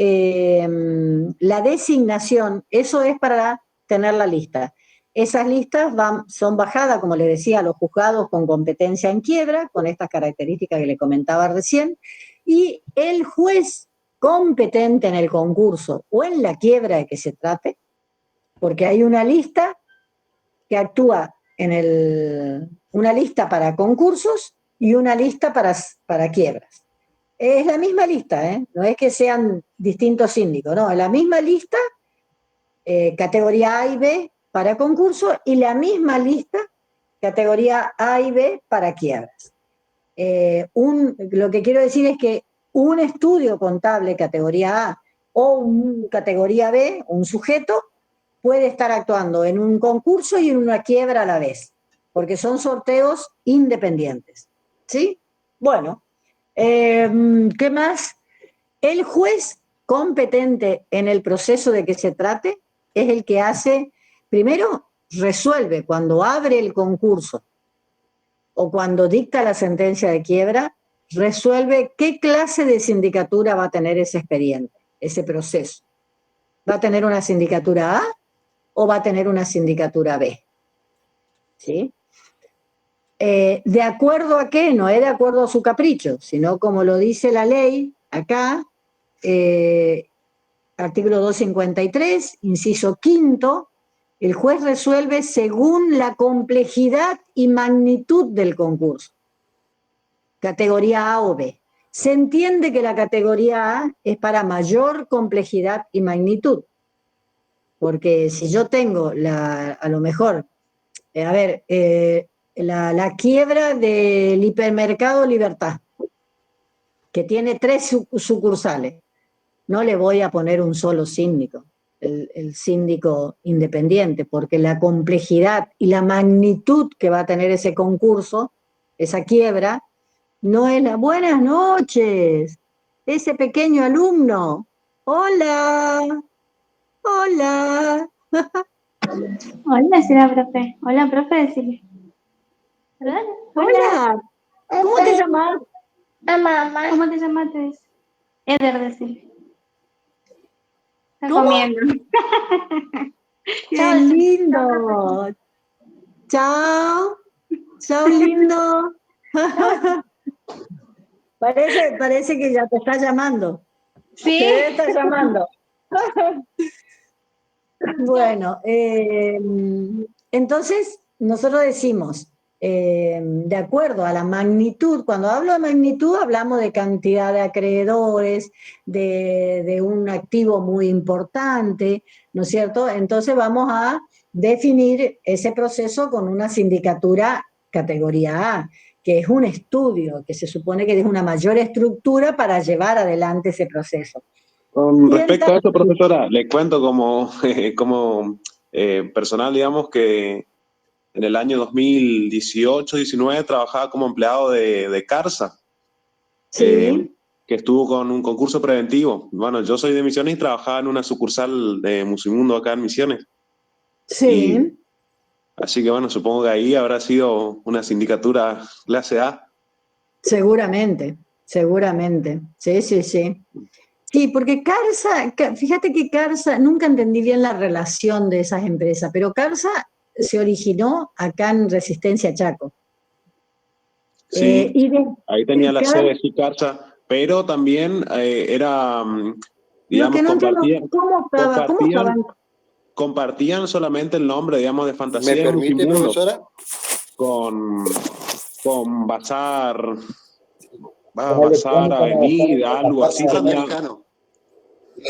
la designación, eso es para tener la lista. Esas listas son bajadas, como les decía, a los juzgados con competencia en quiebra, con estas características que le comentaba recién, y el juez competente en el concurso o en la quiebra de que se trate, porque hay una lista que actúa una lista para concursos y una lista para quiebras. Es la misma lista, no es que sean distintos síndicos, no, es la misma lista, categoría A y B para concursos, y la misma lista, categoría A y B para quiebras. Lo que quiero decir es que un estudio contable categoría A o un categoría B, un sujeto, puede estar actuando en un concurso y en una quiebra a la vez, porque son sorteos independientes. ¿Sí? Bueno, ¿qué más? El juez competente en el proceso de que se trate es el que hace, primero, resuelve cuando abre el concurso o cuando dicta la sentencia de quiebra, resuelve qué clase de sindicatura va a tener ese expediente, ese proceso. ¿Va a tener una sindicatura A o va a tener una sindicatura B? ¿Sí? ¿De acuerdo a qué? No es de acuerdo a su capricho, sino como lo dice la ley acá, artículo 253, inciso quinto, el juez resuelve según la complejidad y magnitud del concurso. Categoría A o B. Se entiende que la categoría A es para mayor complejidad y magnitud. Porque si yo tengo a lo mejor, la quiebra del hipermercado Libertad, que tiene 3 sucursales, no le voy a poner un solo síndico, el síndico independiente, porque la complejidad y la magnitud que va a tener ese concurso, esa quiebra, no es la... Buenas noches, ese pequeño alumno. Hola, hola. Hola, será profe. Hola, profe, decirle. ¿Verdad? Hola, ¿cómo te llamas? Mamá. ¿Cómo te llamas? Eder, decirle. Está ¿Cómo? comiendo. ¡Qué Chao, lindo! Chao, chao lindo. Parece que ya te está llamando. Sí. Te debe estar llamando. Bueno, entonces nosotros decimos, de acuerdo a la magnitud, cuando hablo de magnitud hablamos de cantidad de acreedores, de un activo muy importante, ¿no es cierto? Entonces vamos a definir ese proceso con una sindicatura categoría A, que es un estudio, que se supone que es una mayor estructura para llevar adelante ese proceso. Con Y respecto a entonces, eso, profesora, le cuento como personal, digamos, que en el año 2018-19 trabajaba como empleado de Carsa, sí, que estuvo con un concurso preventivo. Bueno, yo soy de Misiones y trabajaba en una sucursal de Musimundo acá en Misiones. Y sí. así que bueno, supongo que ahí habrá sido una sindicatura clase A. Seguramente, seguramente. Sí, sí, sí. Sí, porque Carsa, fíjate que Carsa, nunca entendí bien la relación de esas empresas, pero Carsa se originó acá en Resistencia Chaco. Sí, Y de, ahí tenía la Car- sede, sí, Carsa, pero también era, lo que digamos, no entiendo, cómo estaban? compartían solamente el nombre, digamos, de ¿Me Fantasía y permite, Musimundo profesora? con Bazar, Póngale Bazar crónica Avenida, algo así Bazar tenía. Americano.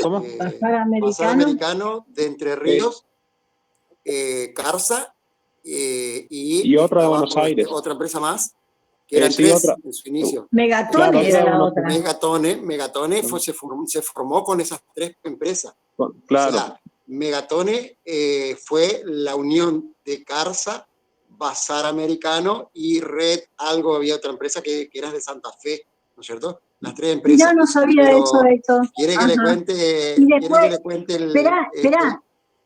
¿Cómo? Bazar Bazar Americano. Americano de Entre Sí. Ríos, Carsa, y Y otra de estaba Buenos Aires. otra empresa más, que eran Sí, otra. 3 en su inicio. Claro, Megatone otra era de la Buenos otra. Megatone se formó con esas 3 empresas. O Claro, sea, Megatone fue la unión de Carsa, Bazar Americano y Red, algo, había otra empresa que era de Santa Fe, ¿no es cierto? Las 3 Ya empresas. no sabía eso, Pero Héctor. quiere que le Ajá. cuente, Y quiere después, que le cuente espera,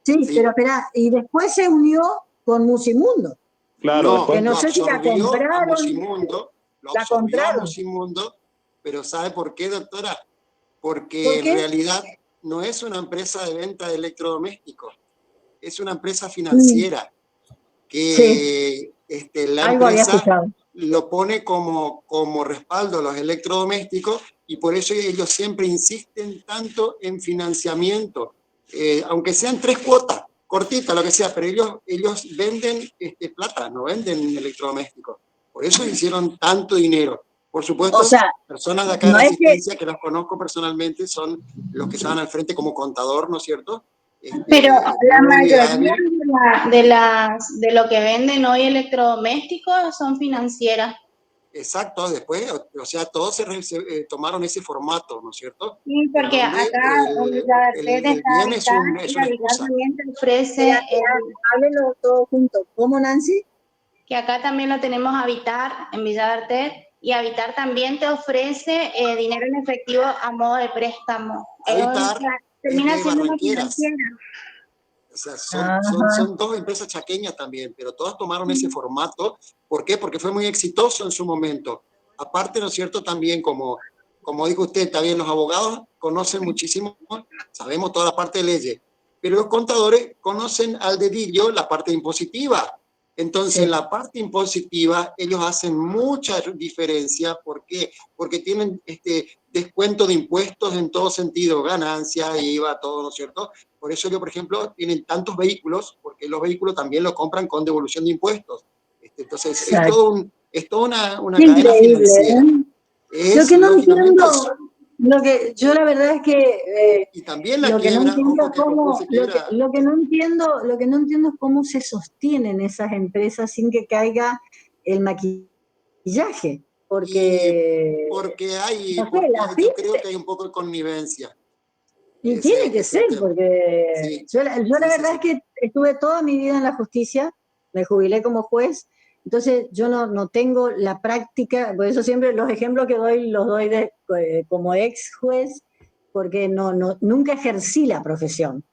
sí, pero sí. espera, y después se unió con Musimundo, claro, No, que después. no lo sé si la absorbió a compraron, Musimundo, la compraron. pero ¿sabe por qué, doctora? ¿Por Porque en qué? realidad no es una empresa de venta de electrodomésticos, es una empresa Mm, financiera sí, que la algo había empresa escuchado. lo pone como respaldo a los electrodomésticos y por eso ellos siempre insisten tanto en financiamiento, aunque sean 3 cuotas, cortitas, lo que sea, pero ellos venden plata, no venden electrodomésticos. Por eso hicieron tanto dinero. Por O supuesto, sea, personas de acá de no la es que, asistencia que las conozco personalmente son los que estaban al frente como contador, ¿no es cierto? Pero la Muy mayoría hábil. de lo que venden hoy electrodomésticos son financieras. Exacto, después, o sea, todos tomaron ese formato, ¿no es cierto? Sí, porque Donde acá en Villavertet el está bien Habitar es y una Habitar excusa. también te ofrece, Háblenlo todos juntos. ¿Cómo, Nancy? que acá también lo tenemos Habitar en Villavertet y Habitar también te ofrece dinero en efectivo a modo de préstamo. Habitar es Termina de siendo una Barranqueras. financiera. O sea, Ajá. son dos empresas chaqueñas también, pero todas tomaron ese formato. ¿Por qué? Porque fue muy exitoso en su momento. Aparte, ¿no es cierto? También, como dijo usted, también los abogados conocen muchísimo, sabemos toda la parte de leyes, pero los contadores conocen al dedillo la parte impositiva. Entonces, Sí. en la parte impositiva, ellos hacen mucha diferencia. ¿Por qué? Porque tienen descuento de impuestos en todo sentido, ganancia, IVA, todo, ¿no es cierto? Por eso yo, por ejemplo, tienen tantos vehículos, porque los vehículos también los compran con devolución de impuestos. Entonces, Exacto. es toda una Qué cadena increíble, financiera. ¿eh? Lo Es, que no lógicamente, entiendo, yo la verdad es que y también la lo que no quiebra, entiendo ojo es que Copón se quiebra, lo que no entiendo es cómo se sostienen esas empresas sin que caiga el maquillaje, y porque no sé, porque la yo creo FIP, que hay un poco de connivencia. y tiene que Es el ser, tema. porque Sí, yo la sí, sí, verdad sí. es que estuve toda mi vida en la justicia, me jubilé como juez, entonces yo no tengo la práctica, por eso siempre los ejemplos que doy los doy como ex juez, porque nunca ejercí la profesión.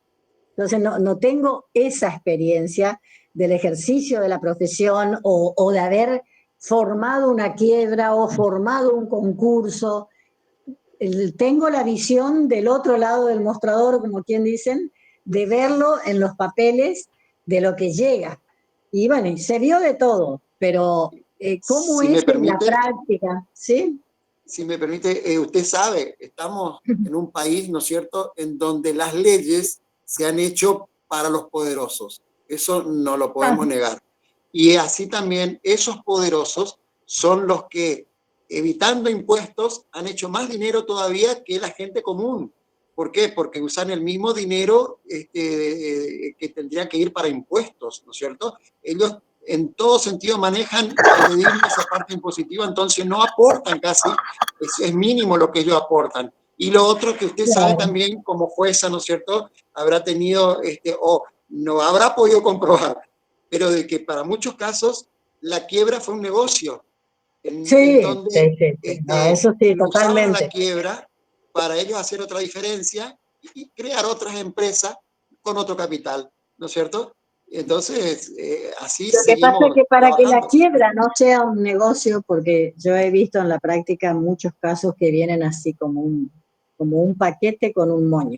Entonces no tengo esa experiencia del ejercicio de la profesión o de haber formado una quiebra o formado un concurso. Tengo la visión del otro lado del mostrador, como quien dicen, de verlo en los papeles de lo que llega. Y bueno, y se vio de todo, pero ¿cómo Si me es en la permite, práctica? ¿Sí? si me permite, usted sabe, estamos en un país, ¿no es cierto?, en donde las leyes se han hecho para los poderosos. Eso no lo Ah, podemos negar. Y así también esos poderosos son los que, evitando impuestos, han hecho más dinero todavía que la gente común. ¿Por qué? Porque usan el mismo dinero que tendría que ir para impuestos, ¿no es cierto? Ellos en todo sentido manejan al dedillo esa parte impositiva, entonces no aportan casi, es mínimo lo que ellos aportan. Y lo otro que usted sabe claro. también como jueza, ¿no es cierto? Habrá tenido, o no habrá podido comprobar, pero de que para muchos casos la quiebra fue un negocio, en Sí, donde sí. No, eso sí, lo usaban la totalmente. quiebra para ellos hacer otra diferencia y crear otras empresas con otro capital, ¿no es cierto? Entonces, así Lo que pasa es seguimos que para que la trabajando. quiebra no sea un negocio, porque yo he visto en la práctica muchos casos que vienen así como un paquete con un moño.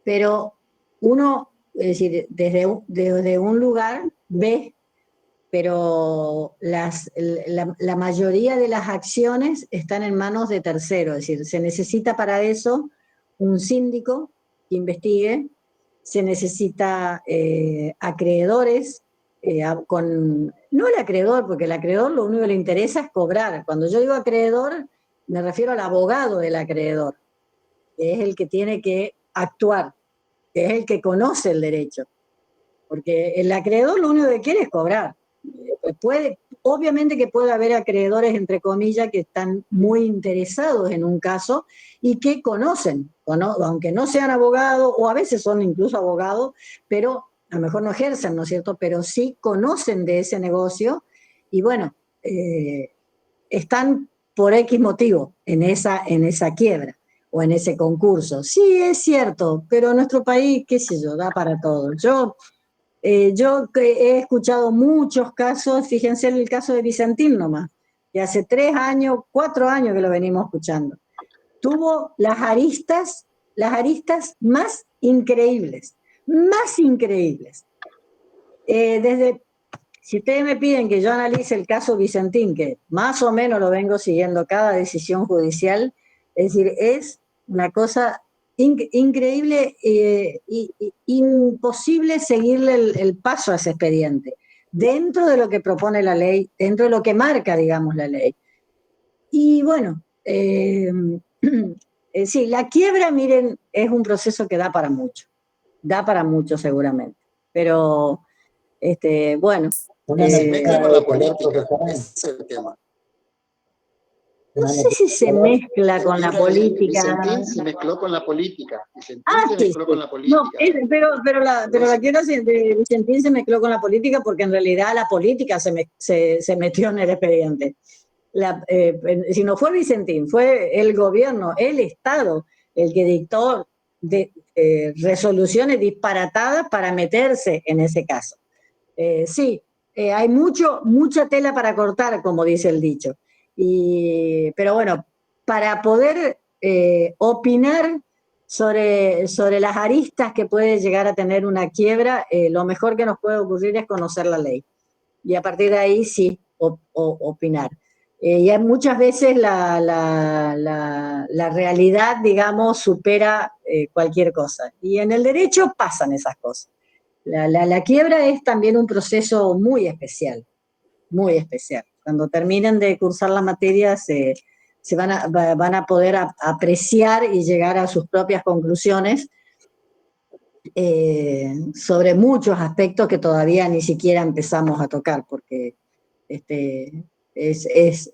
Pero uno, es decir, desde un lugar ve, pero la mayoría de las acciones están en manos de terceros, es decir, se necesita para eso un síndico que investigue, se necesita acreedores, no el acreedor, porque el acreedor lo único que le interesa es cobrar. Cuando yo digo acreedor, me refiero al abogado del acreedor, que es el que tiene que actuar, que es el que conoce el derecho. Porque el acreedor lo único que quiere es cobrar. Obviamente que puede haber acreedores, entre comillas, que están muy interesados en un caso y que conocen, aunque no sean abogados, o a veces son incluso abogados, pero a lo mejor no ejercen, ¿no es cierto? Pero sí conocen de ese negocio y bueno, están por X motivo en esa quiebra o en ese concurso. Sí, es cierto, pero nuestro país, qué sé yo, da para todo. Yo he escuchado muchos casos, fíjense en el caso de Vicentín nomás, que hace 3 años, 4 años que lo venimos escuchando. Tuvo las aristas más increíbles, más increíbles. Si ustedes me piden que yo analice el caso Vicentín, que más o menos lo vengo siguiendo cada decisión judicial, es decir, es una cosa increíble e imposible seguirle el paso a ese expediente, dentro de lo que propone la ley, dentro de lo que marca, digamos, la ley. Y bueno, sí, la quiebra, miren, es un proceso que da para mucho seguramente, pero bueno. Se mezcla con la política, ese es el tema. No sé si se mezcla con la política. Vicentín se mezcló con la política. Vicentín se Sí, mezcló con la política. no, pero la quiero de Vicentín se mezcló con la política porque en realidad la política se metió en el expediente. Si no fue Vicentín, fue el gobierno, el Estado, el que dictó resoluciones disparatadas para meterse en ese caso. Sí, hay mucha tela para cortar, como dice el dicho. Pero bueno, para poder opinar sobre las aristas que puede llegar a tener una quiebra, lo mejor que nos puede ocurrir es conocer la ley. Y a partir de ahí sí, opinar. Y muchas veces la realidad, digamos, supera cualquier cosa. Y en el derecho pasan esas cosas. La quiebra es también un proceso muy especial, muy especial. Cuando terminen de cursar la materia van a poder apreciar y llegar a sus propias conclusiones sobre muchos aspectos que todavía ni siquiera empezamos a tocar, porque es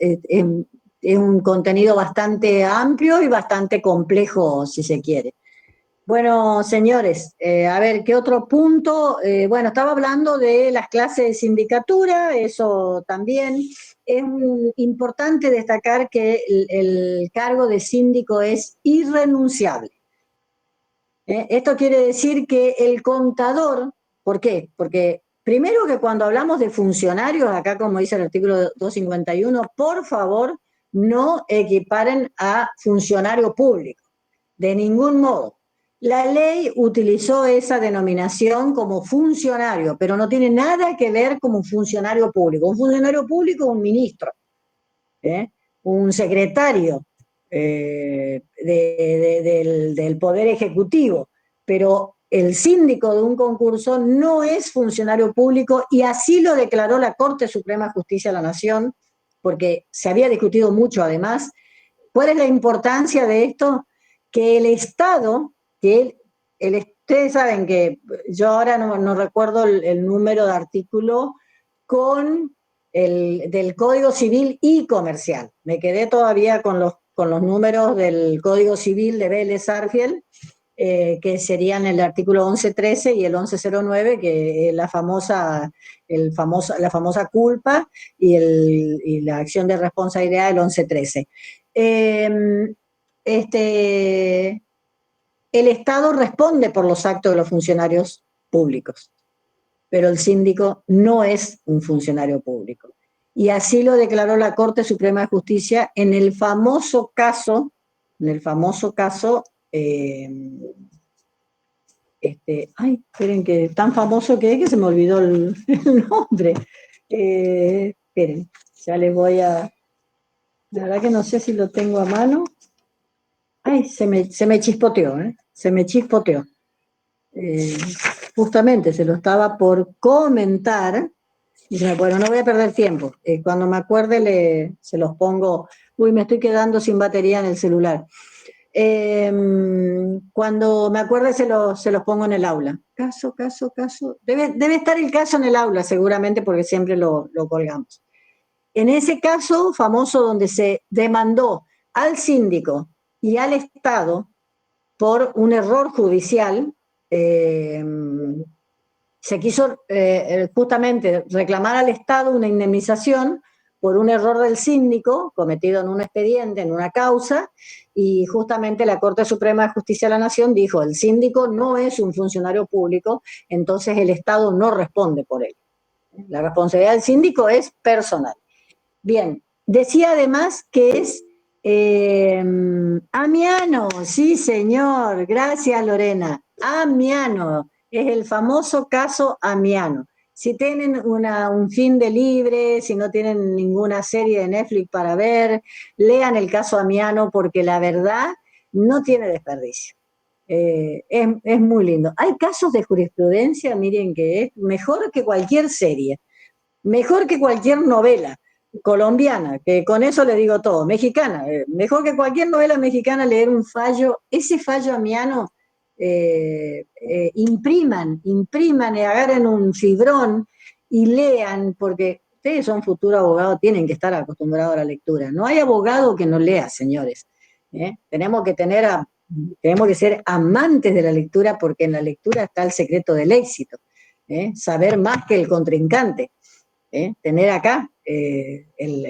un contenido bastante amplio y bastante complejo, si se quiere. Bueno, señores, a ver, ¿qué otro punto? Bueno, estaba hablando de las clases de sindicatura, eso también. Es importante destacar que el cargo de síndico es irrenunciable. Esto quiere decir que el contador, ¿por qué? Porque primero que cuando hablamos de funcionarios, acá como dice el artículo 251, por favor, no equiparen a funcionario público, de ningún modo. La ley utilizó esa denominación como funcionario, pero no tiene nada que ver con un funcionario público. Un funcionario público es un ministro, un secretario del Poder Ejecutivo, pero el síndico de un concurso no es funcionario público y así lo declaró la Corte Suprema de Justicia de la Nación, porque se había discutido mucho además. ¿Cuál es la importancia de esto? Que el Estado, ustedes saben que yo ahora no recuerdo el número de artículo con del Código Civil y Comercial. Me quedé todavía con los números del Código Civil de Vélez Sarsfield, que serían el artículo 1113 y el 1109, que es la famosa culpa y la acción de responsabilidad del 1113. El Estado responde por los actos de los funcionarios públicos, pero el síndico no es un funcionario público. Y así lo declaró la Corte Suprema de Justicia en el famoso caso, esperen, que tan famoso que es que se me olvidó el nombre. Esperen, ya les voy a... La verdad que no sé si lo tengo a mano. Ay, se me chispoteó, se me chispoteó. Justamente se lo estaba por comentar. Y dije, bueno, no voy a perder tiempo. Cuando me acuerde se los pongo. Uy, me estoy quedando sin batería en el celular. Cuando me acuerde se los pongo en el aula. Caso. Debe estar el caso en el aula seguramente porque siempre lo colgamos. En ese caso famoso donde se demandó al síndico y al Estado por un error judicial, se quiso justamente reclamar al Estado una indemnización por un error del síndico cometido en un expediente, en una causa, y justamente la Corte Suprema de Justicia de la Nación dijo, el síndico no es un funcionario público, entonces el Estado no responde por él. La responsabilidad del síndico es personal. Bien, decía además que es amiano, sí señor, gracias Lorena, amiano, es el famoso caso amiano. Si tienen un fin de libre, si no tienen ninguna serie de Netflix para ver, lean el caso amiano porque la verdad no tiene desperdicio. Es muy lindo. Hay casos de jurisprudencia, miren, que es mejor que cualquier serie, mejor que cualquier novela colombiana, que con eso le digo todo, mexicana, mejor que cualquier novela mexicana leer un fallo, ese fallo amiano, impriman, agarren un fibrón y lean, porque ustedes son futuros abogados, tienen que estar acostumbrados a la lectura. No hay abogado que no lea, señores. Tenemos que ser amantes de la lectura, porque en la lectura está el secreto del éxito. Saber más que el contrincante. Tener acá el